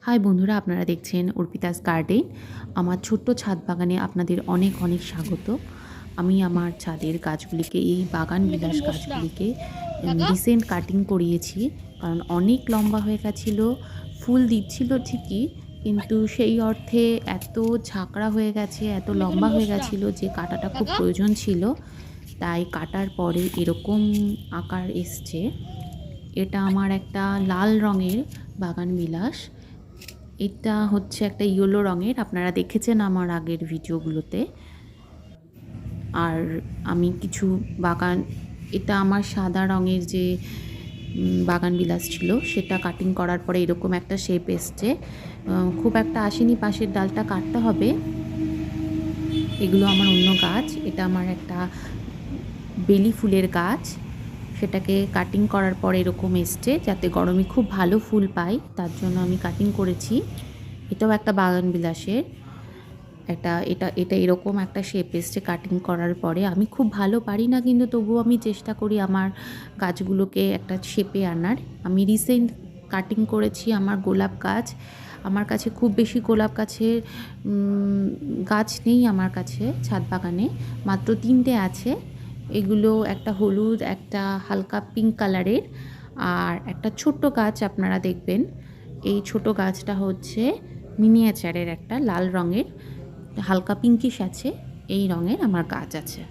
High বন্ধুরা, আপনারা দেখছেন অর্পিতাস গার্ডেন। আমার ছোট্ট ছাদ বাগানে আপনাদের অনেক অনেক স্বাগত। আমি আমার ছাদের গাছগুলিকে, এই বাগান বিলাস গাছগুলিকে রিসেন্ট কাটিং করিয়েছি, কারণ অনেক লম্বা হয়ে গেছিলো। ফুল দিচ্ছিল ঠিকই, কিন্তু সেই অর্থে এত ঝাঁকড়া হয়ে গেছে, এত লম্বা হয়ে গেছিলো যে কাটাটা খুব প্রয়োজন ছিল। তাই কাটার পরে এরকম আকার এসছে। এটা আমার একটা লাল রঙের বাগান বিলাস। এটা হচ্ছে একটা ইয়েলো রঙের, আপনারা দেখেছেন আমার আগের ভিডিওগুলোতে। আর আমি কিছু বাগান, এটা আমার সাদা রঙের যে বাগান বিলাস ছিল সেটা কাটিং করার পরে এরকম একটা শেপ এসছে। খুব একটা আসেনি, পাশের ডালটা কাটতে হবে। এগুলো আমার অন্য গাছ। এটা আমার একটা বেলি ফুলের গাছ, সেটাকে কাটিং করার পর এরকম এসছে, যাতে গরমে খুব ভালো ফুল পাই তার জন্য আমি কাটিং করেছি। এটাও একটা বাগান বিলাসের এটা এরকম একটা শেপ এসছে কাটিং করার পরে। আমি খুব ভালো পারি না, কিন্তু তবুও আমি চেষ্টা করি আমার গাছগুলোকে একটা শেপে আনার। আমি রিসেন্ট কাটিং করেছি আমার গোলাপ গাছ। আমার কাছে খুব বেশি গোলাপ গাছের গাছ নেই আমার কাছে ছাদ বাগানে, মাত্র 3টে আছে। এগুলো একটা হলুদ, একটা হালকা পিঙ্ক কালারের, আর একটা ছোট্ট গাছ আপনারা দেখবেন। এই ছোট গাছটা হচ্ছে মিনিয়েচারের, একটা লাল রঙের, হালকা পিঙ্কিশ আছে, এই রঙের আমার গাছ আছে।